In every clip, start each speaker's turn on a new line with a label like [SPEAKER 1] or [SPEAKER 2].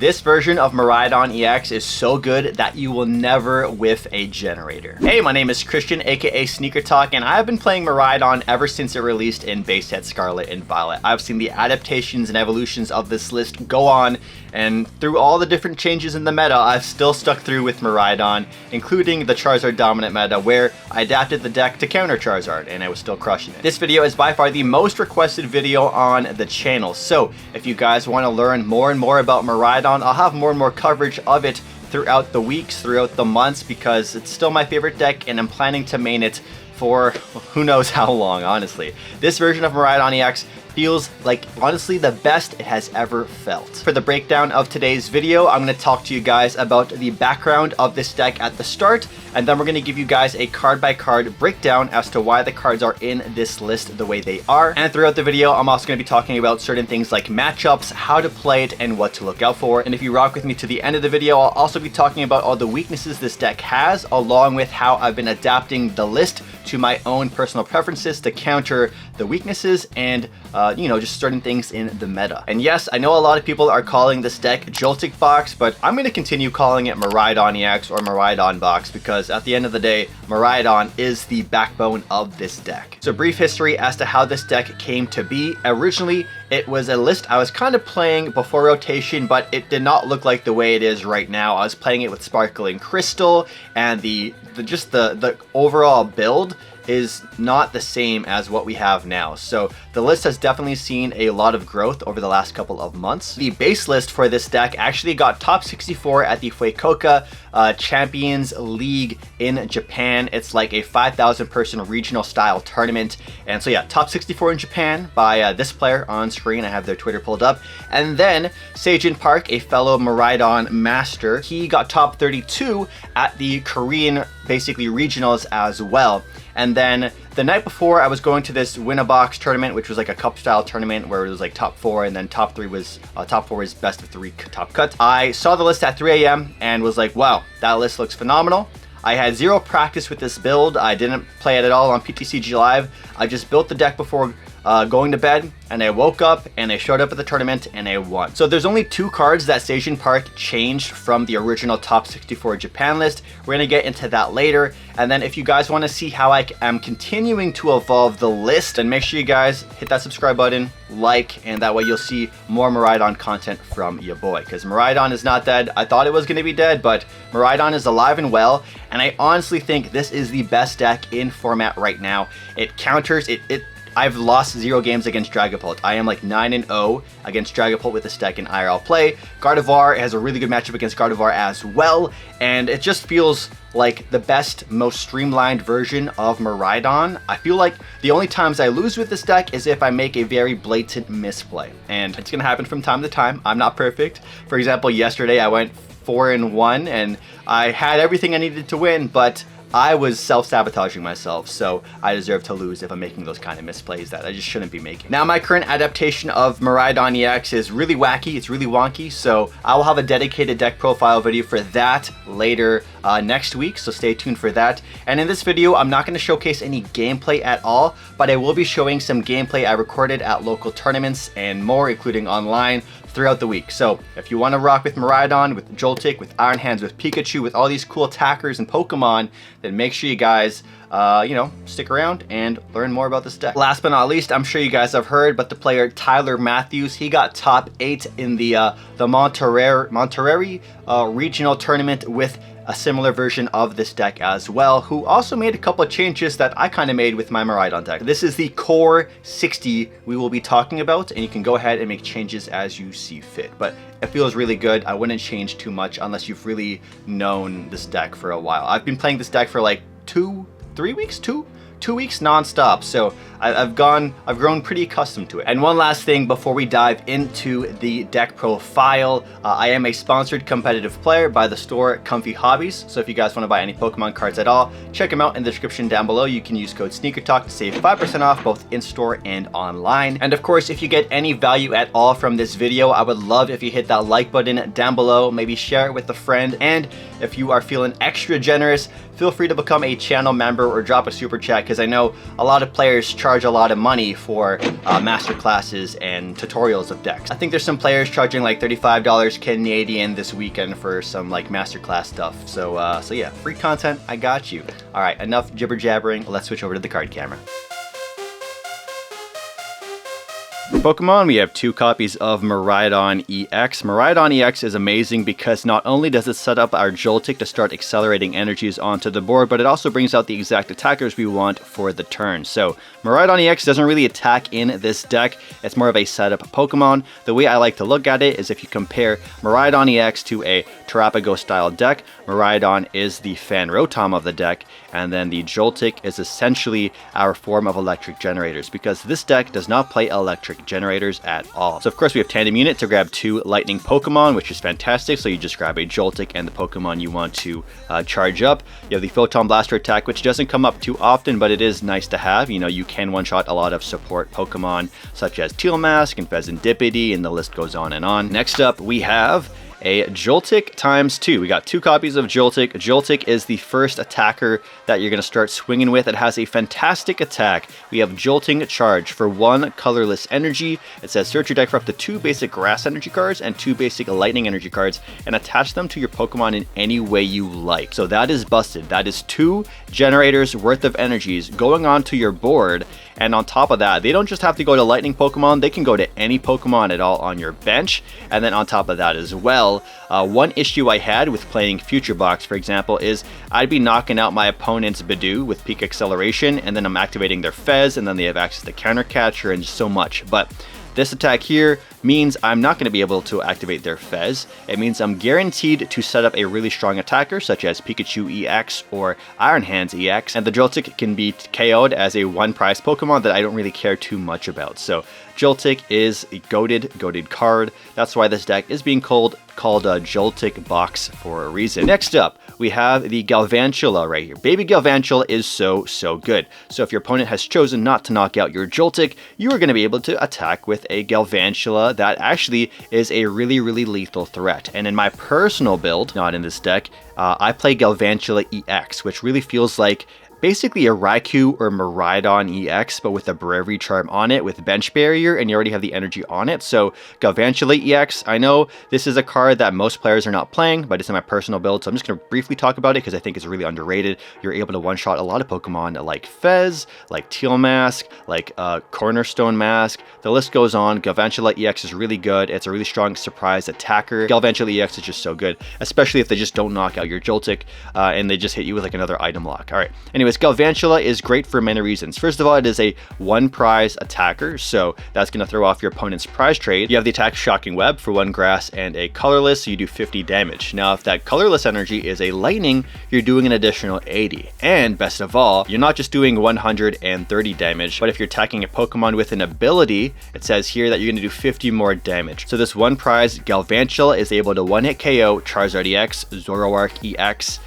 [SPEAKER 1] This version of Miraidon EX is so good that you will never whiff a generator. Hey, my name is Crispin, aka SneakerTalk, and I've been playing Miraidon ever since it released in base set Scarlet and Violet. I've seen the adaptations and evolutions of this list go on, and through all the different changes in the meta, I've still stuck through with Miraidon, including the Charizard dominant meta, where I adapted the deck to counter Charizard, and I was still crushing it. This video is by far the most requested video on the channel, so if you guys want to learn more and more about Miraidon, I'll have more and more coverage of it throughout the weeks, throughout the months, because it's still my favorite deck, and I'm planning to main it for who knows how long, honestly. This version of Miraidon EX feels like, honestly, the best it has ever felt. For the breakdown of today's video, I'm going to talk to you guys about the background of this deck at the start, and then we're going to give you guys a card-by-card breakdown as to why the cards are in this list the way they are. And throughout the video, I'm also going to be talking about certain things like matchups, how to play it, and what to look out for. And if you rock with me to the end of the video, I'll also be talking about all the weaknesses this deck has, along with how I've been adapting the list to my own personal preferences to counter the weaknesses and you know, just certain things in the meta. And yes, I know a lot of people are calling this deck JOLTIK Box, but I'm going to continue calling it Miraidon EX or Miraidon Box, because at the end of the day, Miraidon is the backbone of this deck. So brief history as to how this deck came to be. Originally, it was a list I was kind of playing before rotation, but it did not look like the way it is right now. I was playing it with Sparkling Crystal, and the overall build is not the same as what we have now. So the list has definitely seen a lot of growth over the last couple of months. The base list for this deck actually got top 64 at the Fuecoca Champions League in Japan. It's like a 5,000 person regional style tournament. And so yeah, top 64 in Japan by this player on screen. I have their Twitter pulled up. And then Seijin Park, a fellow Miraidon master, he got top 32 at the Korean basically regionals as well. And then the night before, I was going to this win-a-box tournament, which was like a cup-style tournament where it was like top 4, and then top 4 was best of 3 top cut. I saw the list at 3 a.m. and was like, wow, that list looks phenomenal. I had zero practice with this build. I didn't play it at all on PTCG Live. I just built the deck before going to bed, and I woke up and I showed up at the tournament and I won. So there's only 2 cards that Seijin Park changed from the original top 64 Japan list. We're gonna get into that later. And then if you guys want to see how I am continuing to evolve the list, then make sure you guys hit that subscribe button, like, and that way you'll see more Miraidon content from your boy, because Miraidon is not dead. I thought it was going to be dead, but Miraidon is alive and well, and I honestly think this is the best deck in format right now. It counters it. I've lost 0 games against Dragapult. I am like 9-0 against Dragapult with this deck in IRL play. Gardevoir has a really good matchup against Gardevoir as well, and it just feels like the best, most streamlined version of Miraidon. I feel like the only times I lose with this deck is if I make a very blatant misplay, and it's gonna happen from time to time. I'm not perfect. For example, yesterday I went 4-1 and I had everything I needed to win, but I was self-sabotaging myself, so I deserve to lose if I'm making those kind of misplays that I just shouldn't be making. Now, my current adaptation of Miraidon EX is really wacky, it's really wonky, so I will have a dedicated deck profile video for that later next week, so stay tuned for that. And in this video, I'm not going to showcase any gameplay at all, but I will be showing some gameplay I recorded at local tournaments and more, including online, throughout the week. So if you want to rock with Miraidon, with Joltik, with Iron Hands, with Pikachu, with all these cool attackers and Pokemon, then make sure you guys you know, stick around and learn more about this deck. Last but not least, I'm sure you guys have heard, but the player Tyler Matthews, he got top 8 in the Monterrey regional tournament with a similar version of this deck as well, who also made a couple of changes that I kind of made with my Miraidon deck. This is the core 60 we will be talking about, and you can go ahead and make changes as you see fit, but it feels really good. I wouldn't change too much unless you've really known this deck for a while. I've been playing this deck for like 2 weeks non-stop, so I've grown pretty accustomed to it. And one last thing before we dive into the deck profile, I am a sponsored competitive player by the store Comfy Hobbies, so if you guys want to buy any Pokemon cards at all, check them out in the description down below. You can use code SneakerTalk to save 5% off both in-store and online. And of course, if you get any value at all from this video, I would love if you hit that like button down below, maybe share it with a friend, and if you are feeling extra generous, feel free to become a channel member or drop a super chat, because I know a lot of players charge a lot of money for master classes and tutorials of decks. I think there's some players charging like $35 Canadian this weekend for some like masterclass stuff. So yeah, free content, I got you. All right, enough jibber jabbering. Let's switch over to the card camera. For Pokemon, we have 2 copies of Miraidon EX. Miraidon EX is amazing because not only does it set up our Joltik to start accelerating energies onto the board, but it also brings out the exact attackers we want for the turn. So Miraidon EX doesn't really attack in this deck. It's more of a setup Pokemon. The way I like to look at it is if you compare Miraidon EX to a Terrapago style deck, Miraidon is the Fanrotom of the deck, and then the Joltik is essentially our form of electric generators, because this deck does not play electric generators at all. So of course we have Tandem Unit to grab 2 lightning Pokemon, which is fantastic. So you just grab a Joltik and the Pokemon you want to charge up. You have the Photon Blaster attack, which doesn't come up too often, but it is nice to have. You know, you can one-shot a lot of support Pokemon such as Teal Mask and Fezandipiti, and the list goes on and on. Next up we have a Joltik ×2. We got 2 copies of Joltik. Joltik is the first attacker that you're going to start swinging with. It has a fantastic attack. We have Jolting Charge for 1 colorless energy. It says search your deck for up to 2 basic grass energy cards and 2 basic lightning energy cards and attach them to your Pokemon in any way you like. So that is busted. That is 2 generators worth of energies going onto your board. And on top of that, they don't just have to go to lightning Pokemon, they can go to any Pokemon at all on your bench. And then on top of that as well, one issue I had with playing Future Box, for example, is I'd be knocking out my opponent's Bidoof with Peak Acceleration, and then I'm activating their Fez, and then they have access to Counter Catcher and so much. But this attack here means I'm not going to be able to activate their Fez. It means I'm guaranteed to set up a really strong attacker such as Pikachu EX or Iron Hands EX, and the Joltik can be KO'd as a 1-prize Pokemon that I don't really care too much about. So Joltik is a goated card. That's why this deck is being called a JOLTIK box for a reason. Next up, we have the Galvantula right here. Baby Galvantula is so good. So if your opponent has chosen not to knock out your Joltik, you are going to be able to attack with a Galvantula that actually is a really lethal threat. And in my personal build, not in this deck, I play Galvantula EX, which really feels like basically a Raikou or Miraidon EX, but with a Bravery Charm on it with Bench Barrier, and you already have the energy on it. So Galvantula EX, I know this is a card that most players are not playing, but it's in my personal build, so I'm just going to briefly talk about it because I think it's really underrated. You're able to one-shot a lot of Pokemon like Fez, like Teal Mask, like Cornerstone Mask. The list goes on. Galvantula EX is really good. It's a really strong surprise attacker. Galvantula EX is just so good, especially if they just don't knock out your Joltik and they just hit you with like another item lock. All right. Anyways, Galvantula is great for many reasons. First of all, it is a 1-prize attacker, so that's going to throw off your opponent's prize trade. You have the attack Shocking Web for 1 grass and a colorless, so you do 50 damage. Now, if that colorless energy is a lightning, you're doing an additional 80. And best of all, you're not just doing 130 damage, but if you're attacking a Pokemon with an ability, it says here that you're going to do 50 more damage. So this 1-prize Galvantula is able to 1-hit KO Charizard EX, Zoroark EX,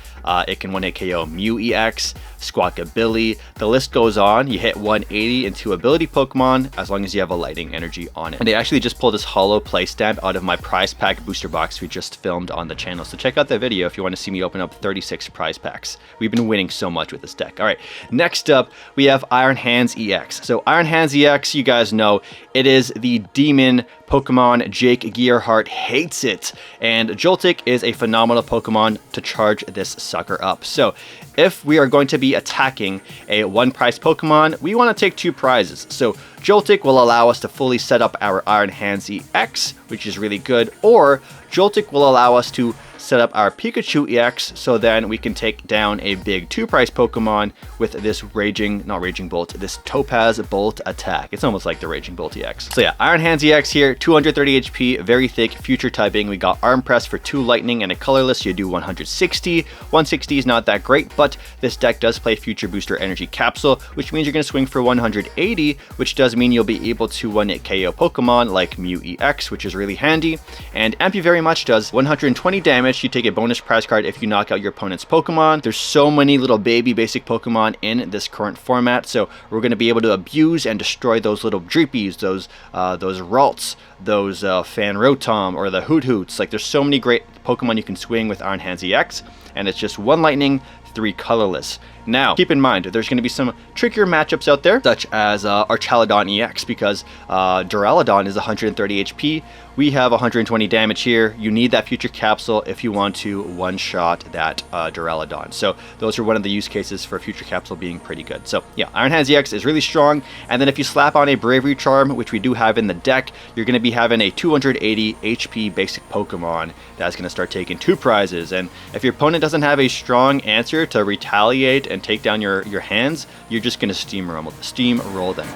[SPEAKER 1] it can 1-hit KO Mew EX, Squawkabilly. The list goes on. You hit 180 into ability Pokemon as long as you have a lightning energy on it. And they actually just pulled this holo play stamp out of my prize pack booster box we just filmed on the channel. So check out that video if you want to see me open up 36 prize packs. We've been winning so much with this deck. All right, next up we have Iron Hands EX. So Iron Hands EX, you guys know, it is the demon Pokemon. Jake Gearhart hates it, and Joltik is a phenomenal Pokemon to charge this sucker up. So if we are going to be attacking a 1-prize Pokemon, we want to take 2 prizes. So Joltik will allow us to fully set up our Iron Hands EX, which is really good, or Joltik will allow us to set up our Pikachu EX, so then we can take down a big 2-prize Pokemon with this this Topaz Bolt attack. It's almost like the Raging Bolt EX. So yeah, Iron Hands EX here, 230 HP, very thick, future typing. We got Arm Press for 2 lightning and a colorless, you do 160. 160 is not that great, but this deck does play Future Booster Energy Capsule, which means you're going to swing for 180, which does mean you'll be able to 1-hit KO Pokemon like Mew EX, which is really handy. And Ampy Very Much does 120 damage. You take a bonus prize card if you knock out your opponent's Pokemon. There's so many little baby basic Pokemon in this current format, so we're going to be able to abuse and destroy those little Dreepies, those Ralts, those Fanrotom, or the Hoothoots. Like, there's so many great Pokemon you can swing with Iron Hands EX, and it's just 1 lightning, 3 colorless. Now, keep in mind, there's going to be some trickier matchups out there, such as Archaludon EX, because Duraludon is 130 HP. We have 120 damage here. You need that future capsule if you want to one-shot that Duraludon. So those are one of the use cases for future capsule being pretty good. So yeah, Iron Hands EX is really strong. And then if you slap on a Bravery Charm, which we do have in the deck, you're going to be having a 280 HP basic Pokemon that's going to start taking 2 prizes. And if your opponent doesn't have a strong answer to retaliate and take down your hands, you're just going to steamroll them.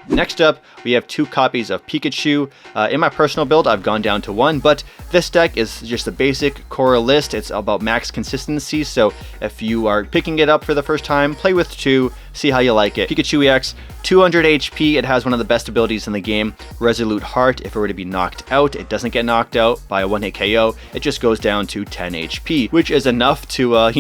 [SPEAKER 1] Next up, we have 2 copies of Pikachu. In my personal build, I've gone down to 1, but this deck is just a basic core list. It's about max consistency, so if you are picking it up for the first time, play with 2, see how you like it. Pikachu EX, 200 HP. It has one of the best abilities in the game, Resolute Heart. If it were to be knocked out, it doesn't get knocked out by a one-hit KO. It just goes down to 10 HP, which is enough to,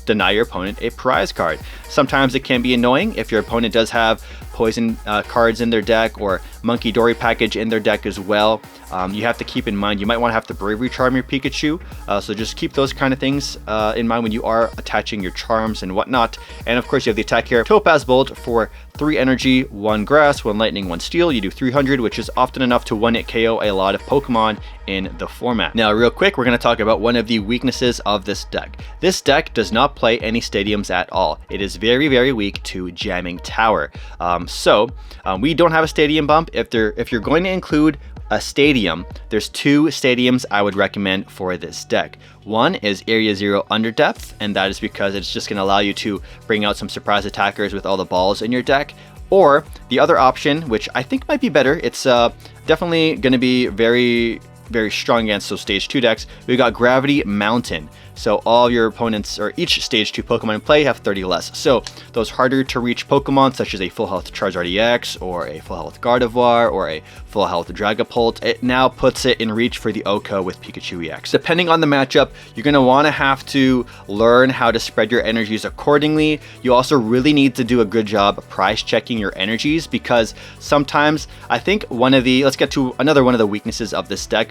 [SPEAKER 1] deny your opponent a prize card. Sometimes it can be annoying if your opponent does have poison cards in their deck or Monkey Dory package in their deck as well. You have to keep in mind you might want to have to Bravery Charm your Pikachu, so just keep those kind of things in mind when you are attaching your charms and whatnot. And of course you have the attack here, Topaz Bolt for 3 energy, 1 grass, 1 lightning, 1 steel. You do 300, which is often enough to one-hit KO a lot of Pokemon in the format. Now real quick, we're going to talk about one of the weaknesses of this deck. This deck does not play any stadiums at all. It is very, very weak to jamming tower. We don't have a stadium bump. If you're going to include a stadium, there's 2 stadiums I would recommend for this deck. One is Area 0 Underdepth, and that is because it's just going to allow you to bring out some surprise attackers with all the balls in your deck. Or the other option, which I think might be better, it's definitely going to be very, very strong against those stage 2 decks. We got Gravity Mountain. So all your opponents, or each stage 2 Pokemon in play, have 30 less. So those harder to reach Pokemon, such as a full health Charizard EX, or a full health Gardevoir, or a full health Dragapult, it now puts it in reach for the OHKO with Pikachu EX. Depending on the matchup, you're going to want to have to learn how to spread your energies accordingly. You also really need to do a good job price checking your energies, because sometimes, I think let's get to another one of the weaknesses of this deck.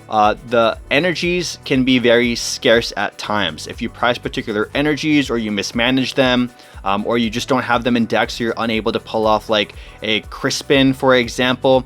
[SPEAKER 1] The energies can be very scarce at times. If you price particular energies, or you mismanage them, or you just don't have them in deck, so you're unable to pull off like a Crispin, for example,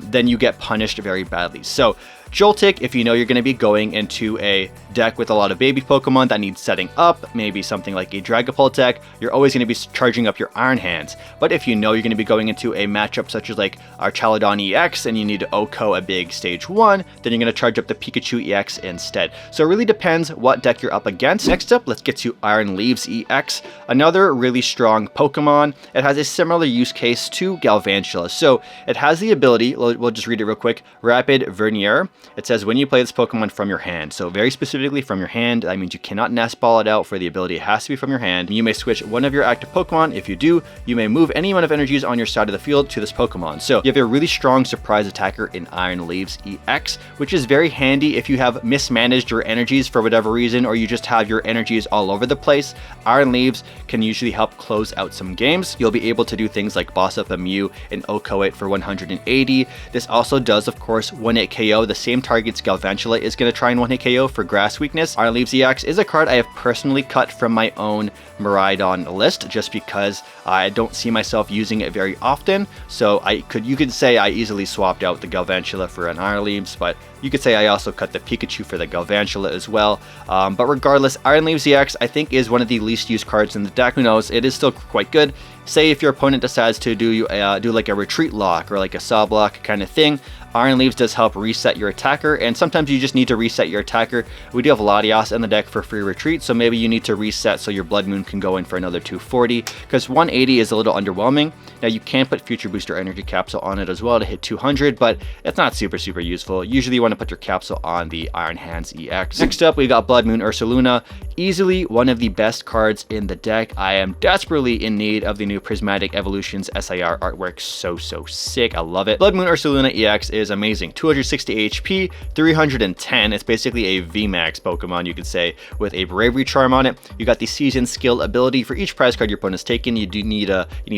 [SPEAKER 1] then you get punished very badly. So Joltik, if you know you're going to be going into a deck with a lot of baby Pokemon that needs setting up, maybe something like a Dragapult deck, you're always going to be charging up your Iron Hands. But if you know you're going to be going into a matchup such as like Archaludon EX and you need to OHKO a big stage 1, then you're going to charge up the Pikachu EX instead. So it really depends what deck you're up against. Next up, let's get to Iron Leaves EX, another really strong Pokemon. It has a similar use case to Galvantula. So it has the ability, we'll just read it real quick, Rapid Vernier. It says when you play this Pokemon from your hand, so very specifically from your hand. That means you cannot nest ball it out for the ability. It has to be from your hand. You may switch one of your active Pokemon. If you do, you may move any amount of energies on your side of the field to this Pokemon. So you have a really strong surprise attacker in Iron Leaves EX, which is very handy if you have mismanaged your energies for whatever reason, or you just have your energies all over the place. Iron Leaves can usually help close out some games. You'll be able to do things like boss up a Mew and OHKO it for 180. This also does, of course, 1-hit KO. The same targets Galvantula is going to try and 1-hit KO for grass weakness. Iron Leaves EX is a card I have personally cut from my own Miraidon list, just because I don't see myself using it very often. So you could say I easily swapped out the Galvantula for an Iron Leaves, but you could say I also cut the Pikachu for the Galvantula as well. But regardless, Iron Leaves EX I think is one of the least used cards in the deck. Who knows? It is still quite good. Say if your opponent decides to do like a retreat lock or like a saw block kind of thing, Iron Leaves does help reset your attacker, and sometimes you just need to reset your attacker. We do have Latias in the deck for free retreat, so maybe you need to reset so your Bloodmoon can go in for another 240, because 180 is a little underwhelming. Now you can put Future Booster Energy Capsule on it as well to hit 200, but it's not super useful. Usually you want to put your capsule on the Iron Hands EX. Next up, we got Bloodmoon Ursaluna, easily one of the best cards in the deck. I am desperately in need of the new new Prismatic Evolutions SIR artwork. So sick. I love it. Bloodmoon Ursaluna EX is amazing. 260 HP, 310. It's basically a VMAX Pokemon, you could say, with a Bravery Charm on it. You got the Seasoned Skill ability. For each prize card your opponent's taken, you do need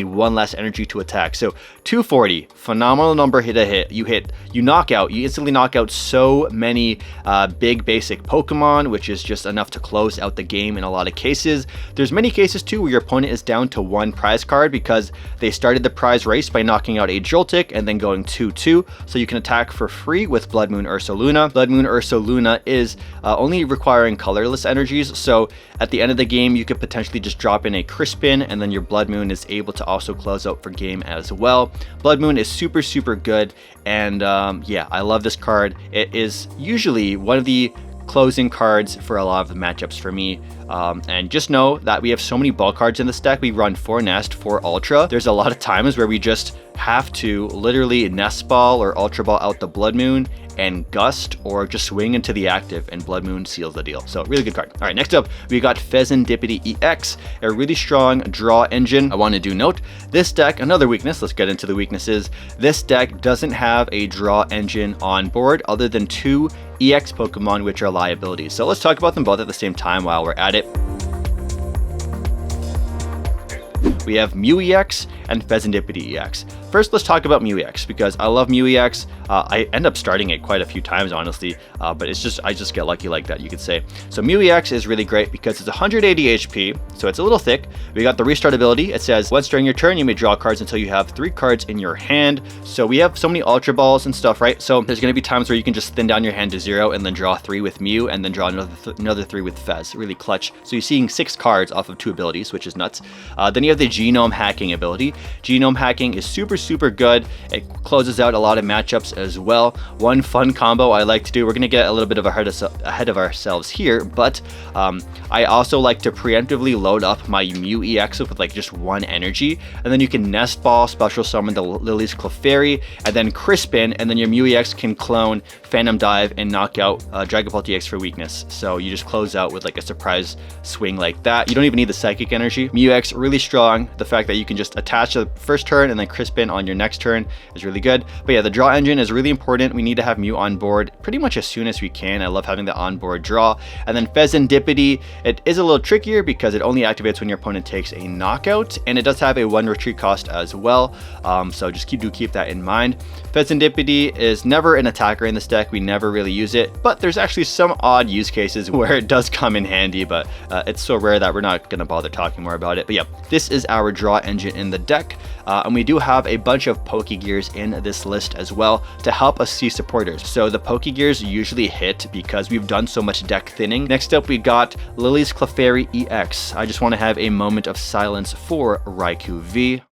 [SPEAKER 1] one less energy to attack. So 240, phenomenal number to hit. You knock out, you instantly knock out so many big basic Pokemon, which is just enough to close out the game in a lot of cases. There's many cases too where your opponent is down to one prize card because they started the prize race by knocking out a Joltik and then going 2-2, so you can attack for free with Bloodmoon Ursaluna. Bloodmoon Ursaluna is only requiring colorless energies, so at the end of the game you could potentially just drop in a Crispin and then your Bloodmoon is able to also close out for game as well. Bloodmoon is super good, and yeah, I love this card. It is usually one of the closing cards for a lot of the matchups for me. And just know that we have so many ball cards in this deck. We run 4 Nest, 4 Ultra. There's a lot of times where we just have to literally Nest Ball or Ultra Ball out the Bloodmoon and Gust, or just swing into the active and Bloodmoon seals the deal. So really good card. All right, next up we got Fezandipiti EX, a really strong draw engine. I want to do note, this deck, another weakness, let's get into the weaknesses. This deck doesn't have a draw engine on board other than 2 EX Pokemon, which are liabilities. So let's talk about them both at the same time while we're at it. We have Mew EX and Fezandipiti EX. First, let's talk about Mew EX because I love Mew EX. I end up starting it quite a few times, honestly, but I just get lucky like that, you could say. So Mew EX is really great because it's 180 HP, so it's a little thick. We got the restart ability. It says once during your turn, you may draw cards until you have 3 cards in your hand. So we have so many Ultra Balls and stuff, right? So there's going to be times where you can just thin down your hand to 0 and then draw 3 with Mew and then draw another 3 with Fez. Really clutch. So you're seeing 6 cards off of 2 abilities, which is nuts. Then you have the Genome Hacking ability. Genome Hacking is super good. It closes out a lot of matchups as well. One fun combo I like to do, we're going to get a little bit of ahead of ourselves here, but I also like to preemptively load up my Mew EX with like just 1 energy, and then you can Nest Ball, special summon the Lillie's Clefairy, and then Crispin, and then your Mew EX can clone Phantom Dive and knock out Dragapult EX for weakness. So you just close out with like a surprise swing like that. You don't even need the Psychic energy. Mew EX really strong. The fact that you can just attach the first turn and then Crispin on your next turn is really good. But yeah, the draw engine is really important. We need to have Mew on board pretty much as soon as we can. I love having the onboard draw. And then Fezandipiti, it is a little trickier because it only activates when your opponent takes a knockout, and it does have a 1 retreat cost as well. So just keep that in mind. Fezandipiti is never an attacker in this deck. We never really use it, but there's actually some odd use cases where it does come in handy, but it's so rare that we're not going to bother talking more about it. But yeah, this is our draw engine in the deck, and we do have a bunch of Pokegears in this list as well to help us see supporters. So the Pokegears usually hit because we've done so much deck thinning. Next up, we got Lillie's Clefairy EX. I just want to have a moment of silence for Raikou V.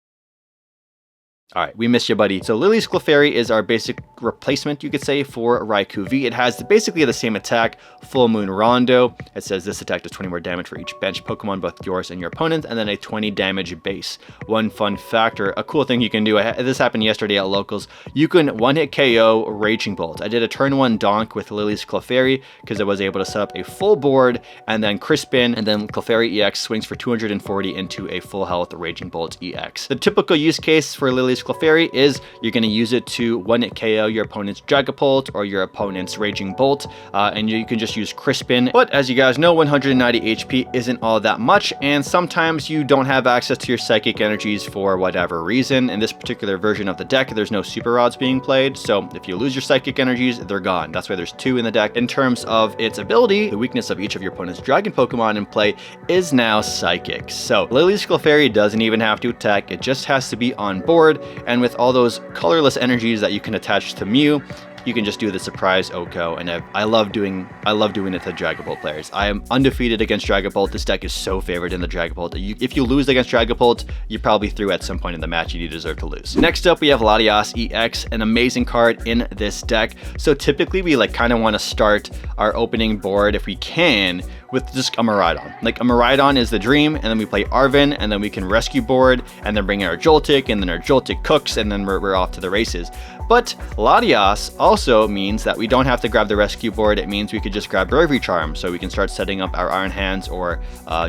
[SPEAKER 1] All right, we missed you, buddy. So Lillie's Clefairy is our basic replacement, you could say, for Raikou V. It has basically the same attack, Full Moon Rondo. It says this attack does 20 more damage for each bench Pokemon, both yours and your opponent, and then a 20 damage base. One fun factor, a cool thing you can do, this happened yesterday at Locals, you can one-hit KO Raging Bolt. I did a turn 1 donk with Lillie's Clefairy because I was able to set up a full board, and then Crispin, and then Clefairy EX swings for 240 into a full health Raging Bolt EX. The typical use case for Lillie's Clefairy is you're going to use it to one-hit KO your opponent's Dragapult or your opponent's Raging Bolt, and you can just use Crispin. But as you guys know, 190 HP isn't all that much, and sometimes you don't have access to your Psychic energies for whatever reason. In this particular version of the deck, there's no Super Rods being played, so if you lose your Psychic energies, they're gone. That's why there's 2 in the deck. In terms of its ability, the weakness of each of your opponent's Dragon Pokemon in play is now Psychic. So Lillie's Clefairy doesn't even have to attack, it just has to be on board, and with all those colorless energies that you can attach to Mew, you can just do the surprise Oko, and I love doing it to Dragapult players. I am undefeated against Dragapult. This deck is so favored in the Dragapult. If you lose against Dragapult, you're probably through at some point in the match and you deserve to lose. Next up, we have Latias EX, an amazing card in this deck. So typically we kind of want to start our opening board, if we can, with just a Miraidon. Like a Miraidon is the dream, and then we play Arven, and then we can rescue board, and then bring in our Joltik, and then our Joltik cooks, and then we're off to the races. But Latias also means that we don't have to grab the rescue board. It means we could just grab Bravery Charm, so we can start setting up our Iron Hands or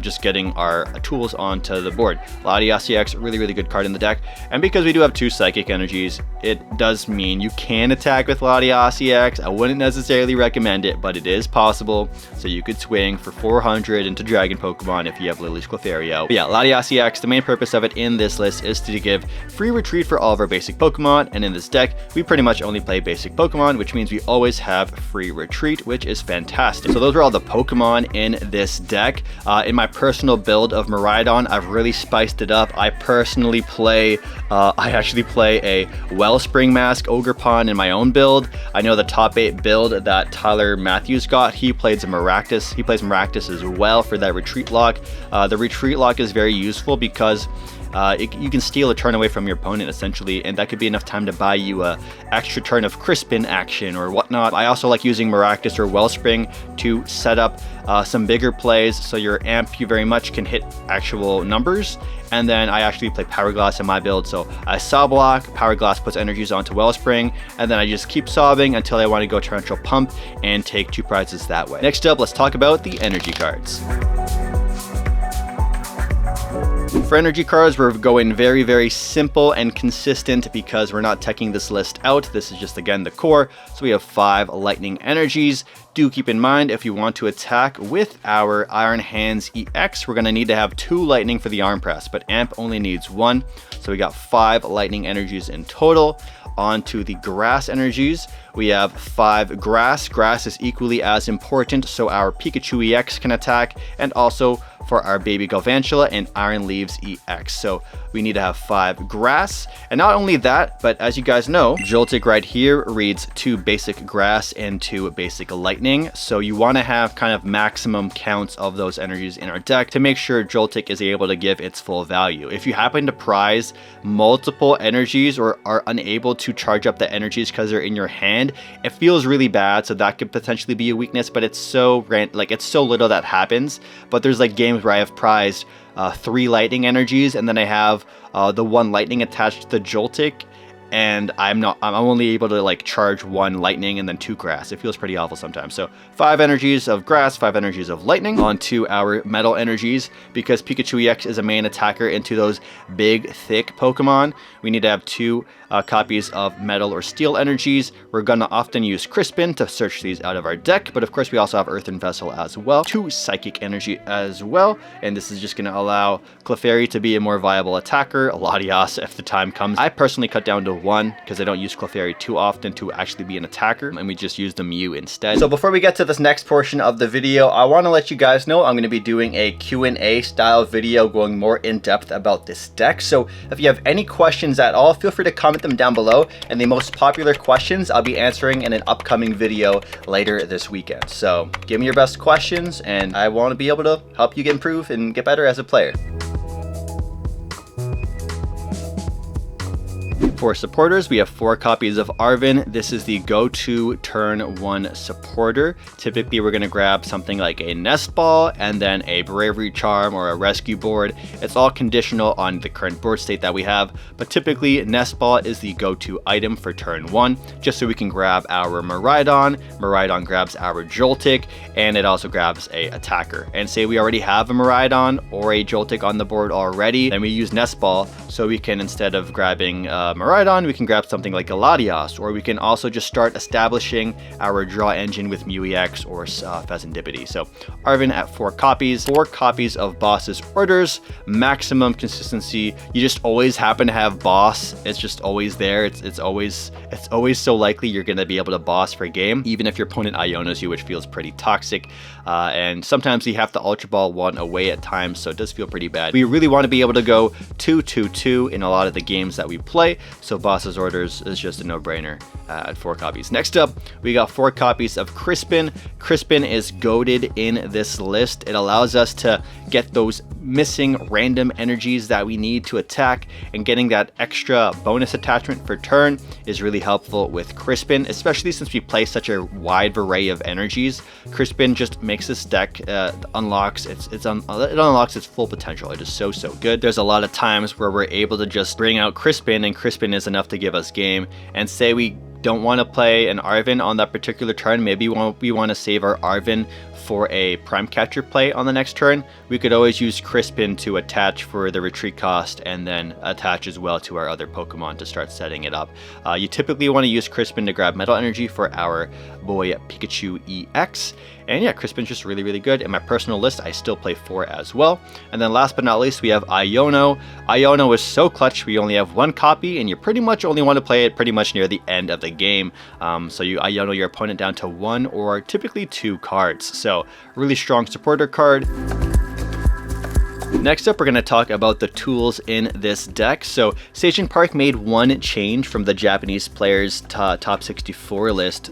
[SPEAKER 1] just getting our tools onto the board. Latias EX, really good card in the deck. And because we do have 2 Psychic energies, it does mean you can attack with Latias EX. I wouldn't necessarily recommend it, but it is possible. So you could swing for 400 into Dragon Pokemon if you have Lillie's Clefairy out. But yeah, Latias EX, the main purpose of it in this list is to give free retreat for all of our basic Pokemon. And in this deck, we pretty much only play basic Pokemon, which means we always have free retreat, which is fantastic. So those are all the Pokemon in this deck. In my personal build of Miraidon, I've really spiced it up. I personally play, I actually play a Wellspring Mask Ogerpon in my own build. I know the top 8 build that Tyler Matthews got, he plays a Maractus. He plays Maractus as well for that retreat lock. The retreat lock is very useful because you can steal a turn away from your opponent essentially, and that could be enough time to buy you a extra turn of Crispin action or whatnot. I also like using Maractus or Wellspring to set up some bigger plays so your amp you very much can hit actual numbers. And then I actually play Power Glass in my build, so I saw block, Power Glass puts energies onto Wellspring, and then I just keep sobbing until I want to go Torrential Pump and take 2 prizes that way. Next up, let's talk about the energy cards. For energy cards, we're going very simple and consistent because we're not teching this list out. This is just, again, the core. So we have 5 lightning energies. Do keep in mind, if you want to attack with our Iron Hands EX, we're going to need to have 2 lightning for the arm press, but amp only needs 1. So we got 5 lightning energies in total. On to the grass energies. We have 5 grass. Grass is equally as important, so our Pikachu EX can attack, and also for our baby Galvantula and Iron Leaves EX. So we need to have 5 grass. And not only that, but as you guys know, Joltik right here reads 2 basic grass and 2 basic lightning. So you want to have kind of maximum counts of those energies in our deck to make sure Joltik is able to give its full value. If you happen to prize multiple energies or are unable to charge up the energies because they're in your hand, it feels really bad. So that could potentially be a weakness, but it's so it's so little that happens. But there's like games where I have prized 3 lightning energies, and then I have the 1 lightning attached to the Joltik, and I'm only able to like charge 1 lightning and then 2 grass. It feels pretty awful sometimes. So 5 energies of grass, 5 energies of lightning. On to our metal energies, because Pikachu EX is a main attacker into those big thick Pokemon. We need to have 2 copies of metal or steel energies. We're gonna often use Crispin to search these out of our deck, but of course we also have Earthen Vessel as well. 2 psychic energy as well, and this is just gonna allow Clefairy to be a more viable attacker, Latias if the time comes. I personally cut down to 1 because I don't use Clefairy too often to actually be an attacker, and we just use the Mew instead. So before we get to this next portion of the video, I want to let you guys know I'm going to be doing a Q&A style video going more in depth about this deck. So if you have any questions at all, feel free to comment them down below, and the most popular questions I'll be answering in an upcoming video later this weekend. So give me your best questions, and I want to be able to help you improve and get better as a player. For supporters, we have 4 copies of Arven. This is the go-to turn 1 supporter. Typically, we're going to grab something like a Nest Ball and then a Bravery Charm or a Rescue Board. It's all conditional on the current board state that we have, but typically Nest Ball is the go-to item for turn 1, just so we can grab our Miraidon. Miraidon grabs our Joltik, and it also grabs a attacker. And say we already have a Miraidon or a Joltik on the board already, then we use Nest Ball, so we can, instead of grabbing Miraidon, we can grab something like a Latias, or we can also just start establishing our draw engine with Mew EX or Fezandipiti. So Arven at 4 copies, 4 copies of Boss's Orders, maximum consistency. You just always happen to have Boss. It's just always there. It's always so likely you're going to be able to boss for a game, even if your opponent Ionos you, which feels pretty toxic. And sometimes you have to Ultra Ball 1 away at times, so it does feel pretty bad. We really want to be able to go 2-2-2 in a lot of the games that we play, so Boss's Orders is just a no-brainer at 4 copies. Next up, we got 4 copies of Crispin. Crispin is goated in this list. It allows us to get those missing random energies that we need to attack, and getting that extra bonus attachment for turn is really helpful with Crispin, especially since we play such a wide array of energies. Crispin just makes this deck it unlocks its full potential. It is so good. There's a lot of times where we're able to just bring out Crispin, and Crispin is enough to give us game. And say we don't want to play an Arven on that particular turn, maybe we want to save our Arven for a Prime Catcher play on the next turn, we could always use Crispin to attach for the retreat cost, and then attach as well to our other Pokemon to start setting it up. You typically want to use Crispin to grab Metal Energy for our boy Pikachu EX. And yeah, Crispin's just really good. In my personal list, I still play 4 as well. And then last but not least, we have Iono. Iono is so clutch. We only have 1 copy, and you pretty much only want to play it pretty much near the end of the game. So you Iono your opponent down to 1 or typically 2 cards. So really strong supporter card. Next up, we're going to talk about the tools in this deck. So Seijin Park made one change from the Japanese players top 64 list,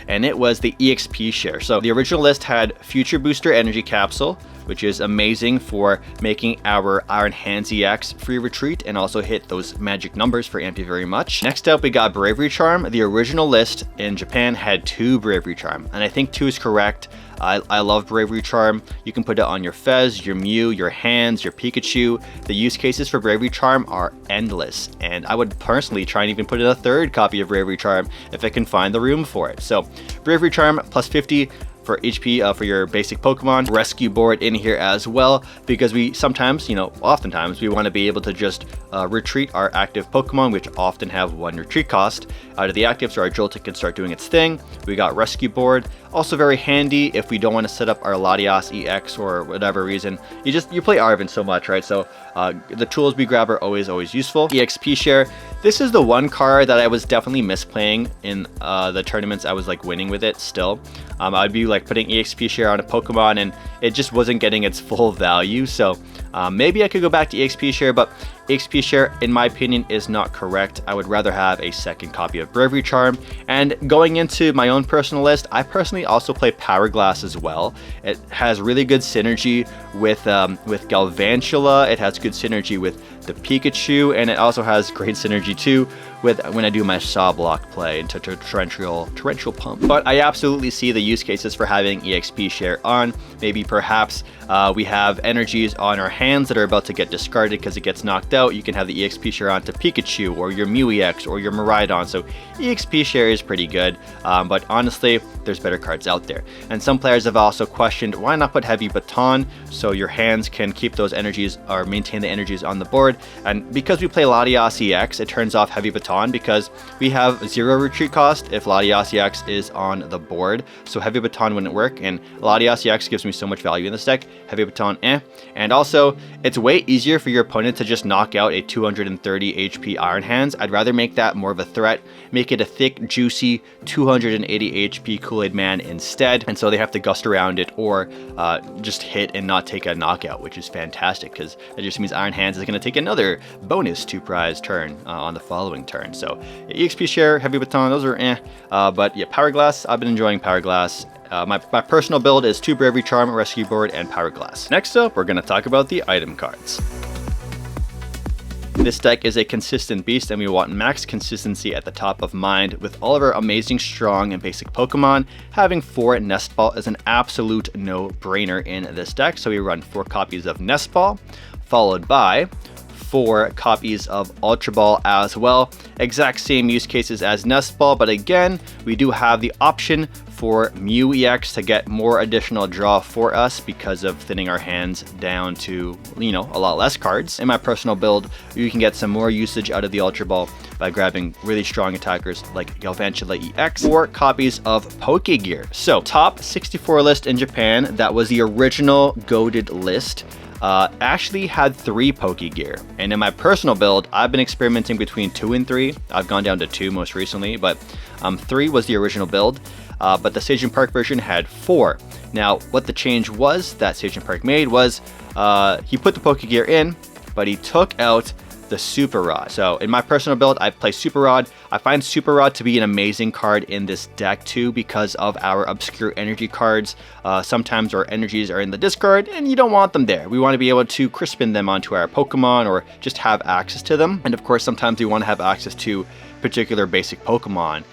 [SPEAKER 1] and it was the EXP share. So the original list had Future Booster Energy Capsule, which is amazing for making our Iron Hands EX free retreat and also hit those magic numbers for Ampy very much. Next up, we got Bravery Charm. The original list in Japan had 2 Bravery Charm, and I think 2 is correct. I love Bravery Charm. You can put it on your Fez, your Mew, your Hands, your Pikachu. The use cases for Bravery Charm are endless, and I would personally try and even put in a 3rd copy of Bravery Charm if I can find the room for it. So Bravery Charm plus 50 for HP for your basic Pokemon. Rescue board in here as well, because we sometimes, oftentimes we want to be able to just retreat our active Pokemon, which often have 1 retreat cost out of the active, so our Joltik can start doing its thing. We got rescue board, also very handy if we don't want to set up our Latias EX or whatever reason. You play Arven so much, right? So the tools we grab are always useful. EXP share. This is the one card that I was definitely misplaying in the tournaments I was like winning with it still. I'd be like putting EXP share on a Pokemon and it just wasn't getting its full value. So maybe I could go back to EXP share, but EXP share, in my opinion, is not correct. I would rather have a 2nd copy of Bravery Charm. And going into my own personal list, I personally also play Power Glass as well. It has really good synergy with Galvantula. It has good synergy with the Pikachu, and it also has great synergy too with when I do my Saw Block play into Torrential Pump. But I absolutely see the use cases for having EXP share on. Maybe perhaps we have energies on our hands that are about to get discarded because it gets knocked out. You can have the EXP share on to Pikachu or your Mew EX or your Miraidon. So EXP share is pretty good, but honestly, there's better cards out there. And some players have also questioned, why not put Heavy Baton so your hands can keep those energies or maintain the energies on the board? And because we play Latias EX, it turns off Heavy Baton because we have 0 retreat cost if Latias EX is on the board. So Heavy Baton wouldn't work, and Latias EX gives me so much value in this deck. Heavy Baton, And also, it's way easier for your opponent to just knock out a 230 HP Iron Hands. I'd rather make that more of a threat, make it a thick, juicy 280 HP Kool-Aid Man instead. And so they have to gust around it or just hit and not take a knockout, which is fantastic because that just means Iron Hands is going to take another bonus 2 prize turn on the following turn. So EXP share, Heavy Baton, those are but yeah, Power Glass, I've been enjoying Power Glass. My personal build is 2 Bravery Charm, Rescue Board, and Power Glass. Next up, we're going to talk about the item cards. This deck is a consistent beast, and we want max consistency at the top of mind. With all of our amazing, strong, and basic Pokemon, having 4 Nest Ball is an absolute no-brainer in this deck. So we run 4 copies of Nest Ball, followed by 4 copies of Ultra Ball as well. Exact same use cases as Nest Ball, but again, we do have the option for Mew EX to get more additional draw for us because of thinning our hands down to, a lot less cards. In my personal build, you can get some more usage out of the Ultra Ball by grabbing really strong attackers like Galvantula EX, 4 copies of Pokegear. So top 64 list in Japan, that was the original goated list. Actually had 3 Pokegear, and in my personal build I've been experimenting between 2 and 3. I've gone down to 2 most recently, but 3 was the original build, but the Seijin Park version had 4. Now what the change was that Seijin Park made was he put the Pokegear in, but he took out the Super Rod. So in my personal build, I play Super Rod. I find Super Rod to be an amazing card in this deck too because of our obscure energy cards. Sometimes our energies are in the discard and you don't want them there. We want to be able to Crispin them onto our Pokemon or just have access to them. And of course, sometimes we want to have access to particular basic Pokemon.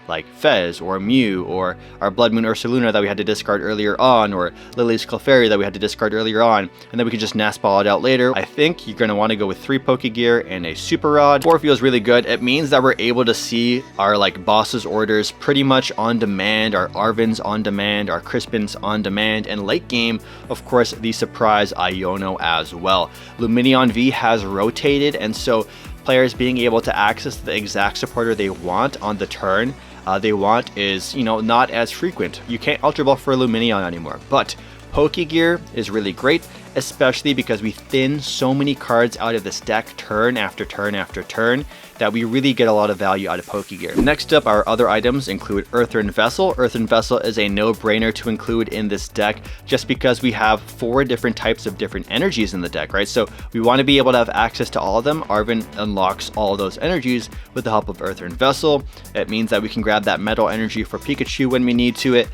[SPEAKER 1] Like Fez or Mew or our Bloodmoon Ursaluna that we had to discard earlier on, or Lillie's Clefairy that we had to discard earlier on, and then we can just Nastball it out later. I think you're going to want to go with 3 Pokegear and a Super Rod. 4 feels really good. It means that we're able to see our like boss's orders pretty much on demand, our Arvens on demand, our Crispins on demand, and late game, of course, the surprise Iono as well. Lumineon V has rotated, and so players being able to access the exact supporter they want on the turn they want is, you know, not as frequent. You can't Ultra Ball for Lumineon anymore, but Pokegear is really great, especially because we thin so many cards out of this deck turn after turn after turn that we really get a lot of value out of Pokegear. Next up, our other items include Earthen Vessel. Earthen Vessel is a no-brainer to include in this deck just because we have 4 different types of different energies in the deck, right? So we want to be able to have access to all of them. Arven unlocks all of those energies with the help of Earthen Vessel. It means that we can grab that metal energy for Pikachu when we need to. It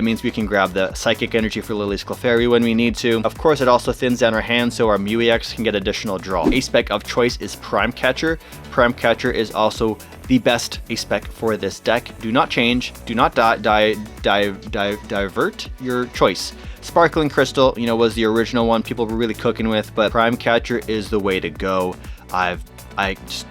[SPEAKER 1] means we can grab the psychic energy for Lillie's Clefairy when we need to. Of course, it also thins down our hand so our Mew EX can get additional draw. A spec of choice is Prime Catcher. Prime Catcher is also the best A-spec for this deck. Do not change, do not divert your choice. Sparkling Crystal, you know, was the original one people were really cooking with, but Prime Catcher is the way to go. Just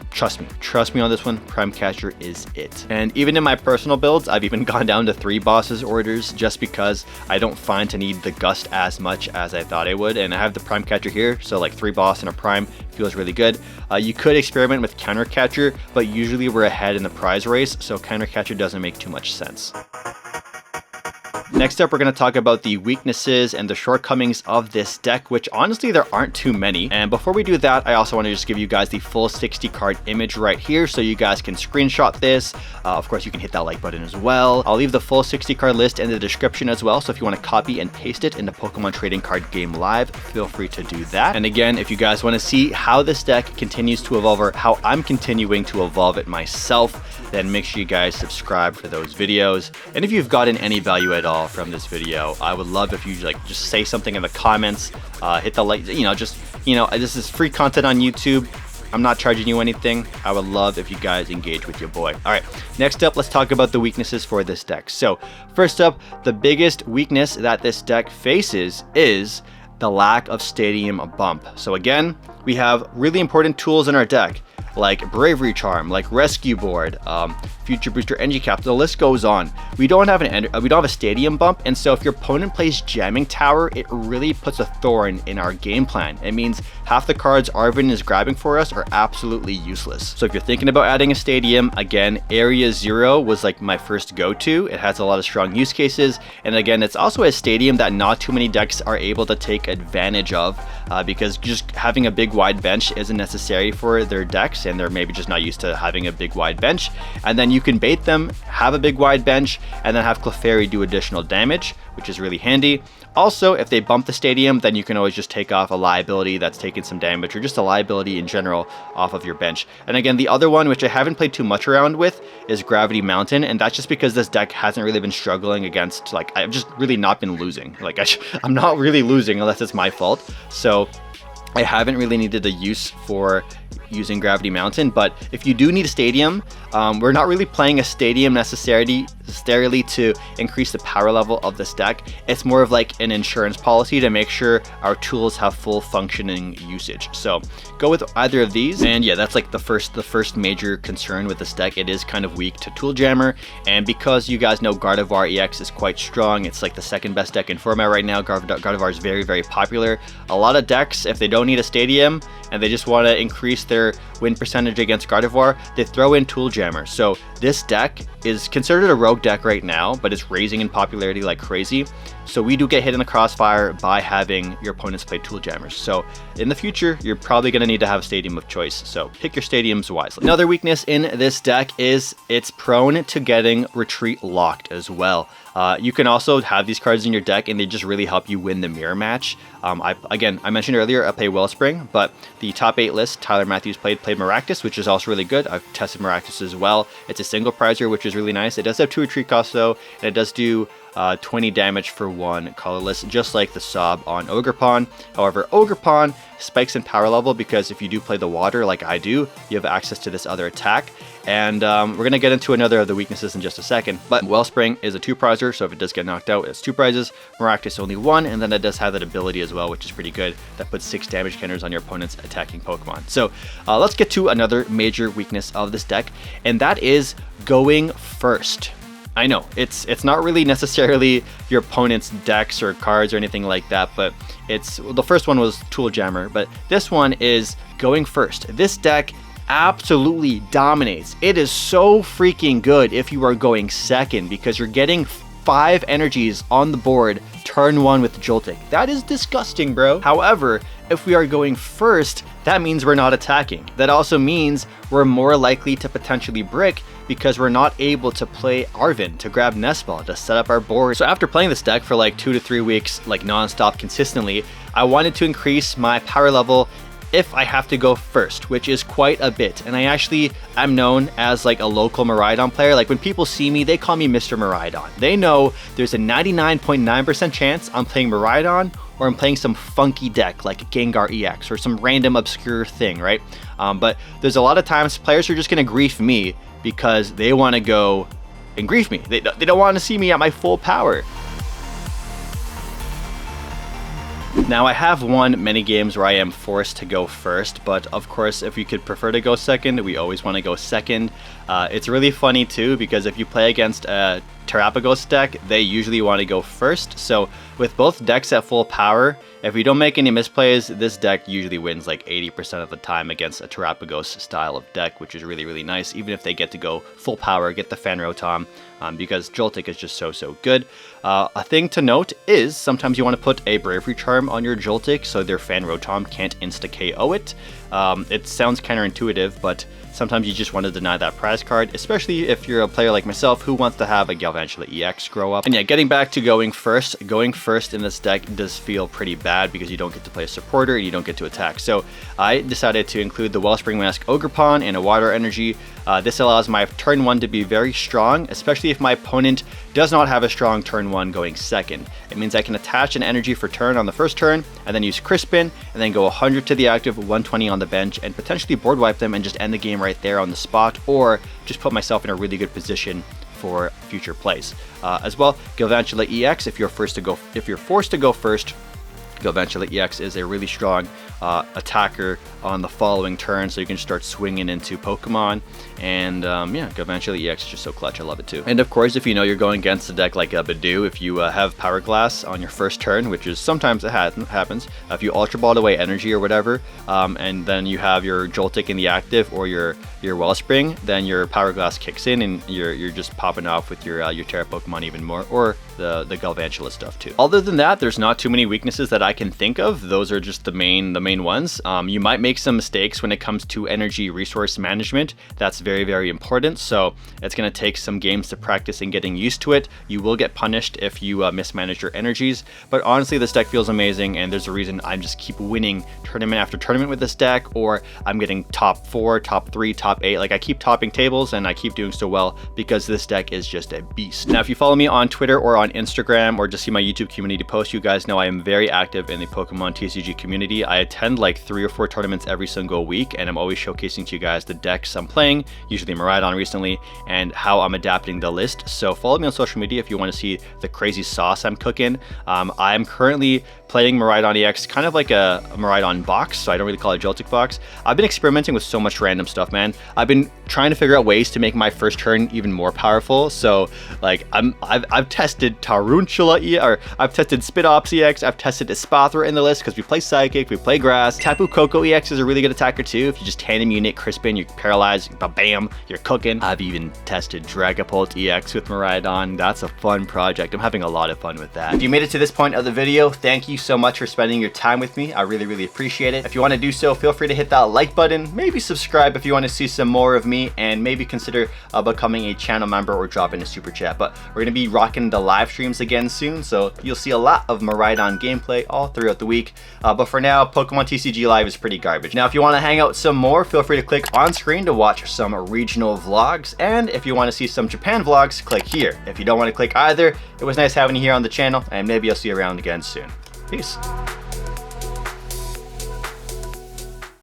[SPEAKER 1] trust me on this one. Prime Catcher is it. And even in my personal builds, I've even gone down to 3 bosses orders just because I don't find to need the Gust as much as I thought I would. And I have the Prime Catcher here, so like 3 boss and a Prime feels really good. You could experiment with Counter Catcher, but usually we're ahead in the prize race, so Counter Catcher doesn't make too much sense. Next up, we're going to talk about the weaknesses and the shortcomings of this deck, which honestly there aren't too many. And before we do that, I also want to just give you guys the full 60 card image right here so you guys can screenshot this. Of course, you can hit that like button as well. I'll leave the full 60 card list in the description as well, so if you want to copy and paste it into Pokemon Trading Card Game Live, feel free to do that. And again, if you guys want to see how this deck continues to evolve or how I'm continuing to evolve it myself, then make sure you guys subscribe for those videos. And if you've gotten any value at all from this video, I would love if you just say something in the comments, hit the like, this is free content on YouTube. I'm not charging you anything. I would love if you guys engage with your boy. All right, next up, let's talk about the weaknesses for this deck. So first up, the biggest weakness that this deck faces is the lack of Stadium Bump. So again, we have really important tools in our deck, like Bravery Charm, like Rescue Board, Future Booster Energy Cap, the list goes on. We don't have a Stadium Bump, and so if your opponent plays Jamming Tower, it really puts a thorn in our game plan. It means half the cards Arven is grabbing for us are absolutely useless. So if you're thinking about adding a Stadium, again, Area 0 was like my first go-to. It has a lot of strong use cases, and again, it's also a Stadium that not too many decks are able to take advantage of, because just having a big wide bench isn't necessary for their decks, and they're maybe just not used to having a big wide bench. And then you can bait them, have a big wide bench, and then have Clefairy do additional damage, which is really handy. Also, if they bump the Stadium, then you can always just take off a liability that's taking some damage, or just a liability in general off of your bench. And again, the other one, which I haven't played too much around with, is Gravity Mountain, and that's just because this deck hasn't really been struggling against, like, I've just really not been losing. Like, I'm not really losing unless it's my fault. So I haven't really needed the use for using Gravity Mountain, but if you do need a Stadium, we're not really playing a Stadium necessarily to increase the power level of this deck. It's more of like an insurance policy to make sure our tools have full functioning usage. So go with either of these, and yeah, that's like the first major concern with this deck. It is kind of weak to Tool Jammer, and because you guys know Gardevoir EX is quite strong, it's like the second best deck in format right now. Gardevoir is very, very popular. A lot of decks, if they don't need a Stadium and they just want to increase their win percentage against Gardevoir, they throw in Tool Jammer. So this deck is considered a rogue deck right now, but it's raising in popularity like crazy. So we do get hit in the crossfire by having your opponents play Tool Jammers. So in the future, you're probably going to need to have a stadium of choice. So pick your stadiums wisely. Another weakness in this deck is it's prone to getting retreat locked as well. You can also have these cards in your deck and they just really help you win the mirror match. I mentioned earlier I play Wellspring, but the top 8 list Tyler Matthews played Maractus, which is also really good. I've tested Maractus as well. It's a single prizer, which is really nice. It does have 2 retreat costs though, and it does do 20 damage for 1 colorless, just like the Sob on Ogerpon. However, Ogerpon spikes in power level because if you do play the water like I do, you have access to this other attack. And we're going to get into another of the weaknesses in just a second. But Wellspring is a 2-prizer, so if it does get knocked out, it's 2 prizes. Maractus only 1, and then it does have that ability as well, which is pretty good. That puts 6 damage counters on your opponent's attacking Pokemon. So let's get to another major weakness of this deck, and that is going first. I know, it's not really necessarily your opponent's decks or cards or anything like that, but the first one was Tool Jammer, but this one is going first. This deck absolutely dominates. It is so freaking good if you are going second because you're getting 5 energies on the board turn 1 with Joltik. That is disgusting, bro. However, if we are going first, that means we're not attacking. That also means we're more likely to potentially brick because we're not able to play Arven to grab Nest Ball to set up our board. So after playing this deck for like 2 to 3 weeks, like non-stop consistently, I wanted to increase my power level if I have to go first, which is quite a bit. And I actually am known as like a local Miraidon player. Like when people see me, they call me Mr. Miraidon. They know there's a 99.9% chance I'm playing Miraidon or I'm playing some funky deck like Gengar EX or some random obscure thing, right? But there's a lot of times players are just gonna grief me because they wanna go and grief me. They don't wanna see me at my full power. Now I have won many games where I am forced to go first, but of course if you could prefer to go second, we always want to go second. It's really funny too because if you play against a Terrapagos deck, they usually want to go first. So with both decks at full power, if we don't make any misplays, this deck usually wins like 80% of the time against a Terrapagos style of deck, which is really, really nice, even if they get to go full power, get the Fan Rotom, because Joltik is just so good. A thing to note is sometimes you want to put a Bravery Charm on your Joltik so their Fan Rotom can't insta-KO it. It sounds counterintuitive, but sometimes you just want to deny that prize card, especially if you're a player like myself who wants to have a Galvantula EX grow up. And yeah, getting back to going first in this deck does feel pretty bad because you don't get to play a supporter and you don't get to attack. So I decided to include the Wellspring Mask Ogerpon and a Water Energy. This allows my turn 1 to be very strong, especially if my opponent does not have a strong turn 1 going second. It means I can attach an energy for turn on the first turn and then use Crispin and then go 100 to the active, 120 on the bench and potentially board wipe them and just end the game right there on the spot, or just put myself in a really good position for future plays. As well, Galvantula EX, if you're forced to go first, Galvantula EX is a really strong attacker on the following turn, so you can start swinging into Pokemon. And yeah, Galvantula EX is just so clutch. I love it too. And of course, if you know you're going against a deck like a Badoo, if you have Power Glass on your first turn, which is sometimes it happens, if you Ultra Ball away energy or whatever, and then you have your Joltik in the active or your Wellspring, then your Power Glass kicks in and you're just popping off with your Terra Pokemon even more, or the Galvantula stuff too. Other than that, there's not too many weaknesses that I can think of. Those are just the main ones. You might make some mistakes when it comes to energy resource management. That's very important. So it's going to take some games to practice and getting used to it. You will get punished if you mismanage your energies. But honestly, this deck feels amazing, and there's a reason I just keep winning tournament after tournament with this deck, or I'm getting top 4, top 3, top 8. Like I keep topping tables and I keep doing so well because this deck is just a beast. Now, if you follow me on Twitter or on Instagram or just see my YouTube community post, you guys know I am very active in the Pokemon TCG community. I attend like 3 or 4 tournaments every single week, and I'm always showcasing to you guys the decks I'm playing, usually Miraidon recently, and how I'm adapting the list. So follow me on social media if you want to see the crazy sauce I'm cooking. I'm currently playing Miraidon EX kind of like a Miraidon box, so I don't really call it Joltik box. I've been experimenting with so much random stuff, man. I've been trying to figure out ways to make my first turn even more powerful. So like I've tested Tarantula or I've tested Spitops EX, I've tested Espathra in the list because we play Psychic, we play Grass. Tapu Koko EX EX is a really good attacker too. If you just tandem unit Crispin, you're paralyzed, bam, you're cooking. I've even tested Dragapult EX with Miraidon. That's a fun project. I'm having a lot of fun with that. If you made it to this point of the video, thank you so much for spending your time with me. I really, really appreciate it. If you want to do so, feel free to hit that like button, maybe subscribe if you want to see some more of me, and maybe consider becoming a channel member or dropping a super chat. But we're going to be rocking the live streams again soon, so you'll see a lot of Miraidon gameplay all throughout the week. But for now, Pokemon TCG Live is pretty garbage. Now, if you want to hang out some more, feel free to click on screen to watch some regional vlogs. And if you want to see some Japan vlogs, click here. If you don't want to click either, it was nice having you here on the channel, and maybe I'll see you around again soon. Peace.